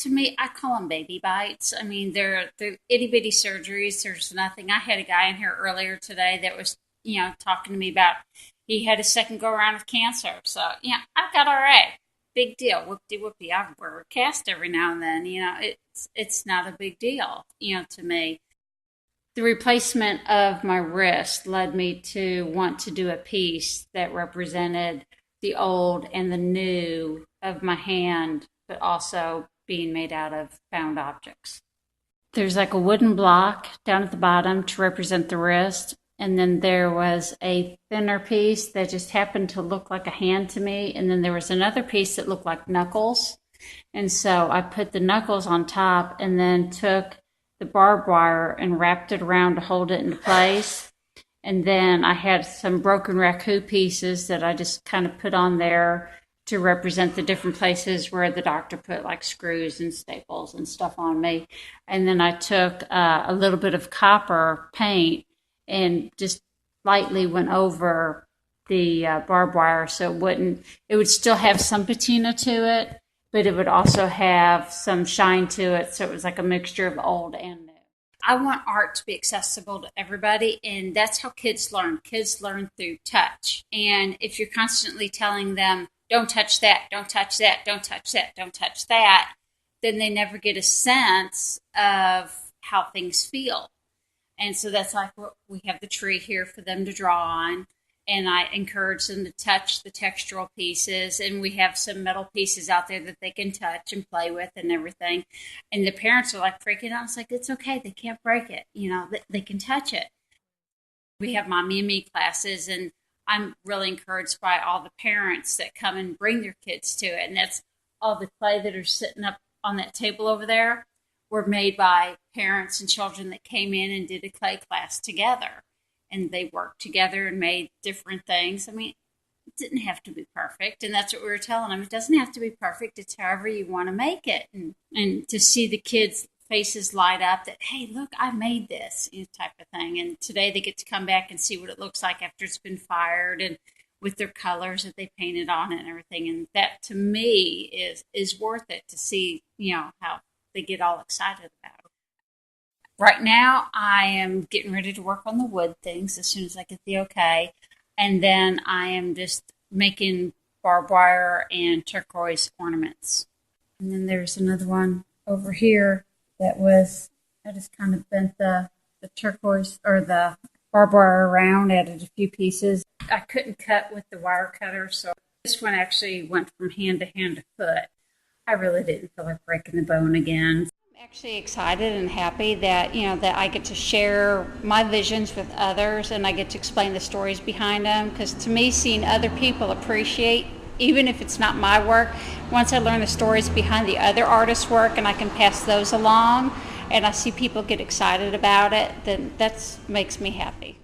to me, I call them baby bites. I mean, they're itty bitty surgeries. There's nothing. I had a guy in here earlier today that was, talking to me about he had a second go around of cancer. So, I've got all right. Big deal. Whoopty whoopty. I wear a cast every now and then. It's not a big deal, to me. The replacement of my wrist led me to want to do a piece that represented the old and the new of my hand, but also being made out of found objects. There's like a wooden block down at the bottom to represent the wrist, and then there was a thinner piece that just happened to look like a hand to me, and then there was another piece that looked like knuckles. And so I put the knuckles on top and then took the barbed wire and wrapped it around to hold it into place. And then I had some broken raccoon pieces that I just kind of put on there to represent the different places where the doctor put like screws and staples and stuff on me. And then I took a little bit of copper paint and just lightly went over the barbed wire so it would still have some patina to it, but it would also have some shine to it. So it was like a mixture of old and new. I want art to be accessible to everybody, and that's how kids learn. Kids learn through touch. And if you're constantly telling them, don't touch that, don't touch that, don't touch that, don't touch that, then they never get a sense of how things feel. And so that's like what we have the tree here for them to draw on. And I encourage them to touch the textural pieces. And we have some metal pieces out there that they can touch and play with and everything. And the parents are like freaking out. It's like, it's okay. They can't break it. They can touch it. We have Mommy and Me classes, and I'm really encouraged by all the parents that come and bring their kids to it. And that's all the clay that are sitting up on that table over there were made by parents and children that came in and did a clay class together. And they worked together and made different things. I mean, it didn't have to be perfect. And that's what we were telling them. It doesn't have to be perfect. It's however you want to make it. And to see the kids' faces light up that, hey, look, I made this, type of thing. And today they get to come back and see what it looks like after it's been fired and with their colors that they painted on it and everything. And that, to me, is worth it to see, how they get all excited about it. Right now, I am getting ready to work on the wood things as soon as I get the okay. And then I am just making barbed wire and turquoise ornaments. And then there's another one over here that I just kind of bent the turquoise or the barbed wire around, added a few pieces. I couldn't cut with the wire cutter, so this one actually went from hand to foot. I really didn't feel like breaking the bone again. Actually excited and happy that that I get to share my visions with others, and I get to explain the stories behind them, because to me, seeing other people appreciate, even if it's not my work, once I learn the stories behind the other artists' work and I can pass those along and I see people get excited about it, then that makes me happy.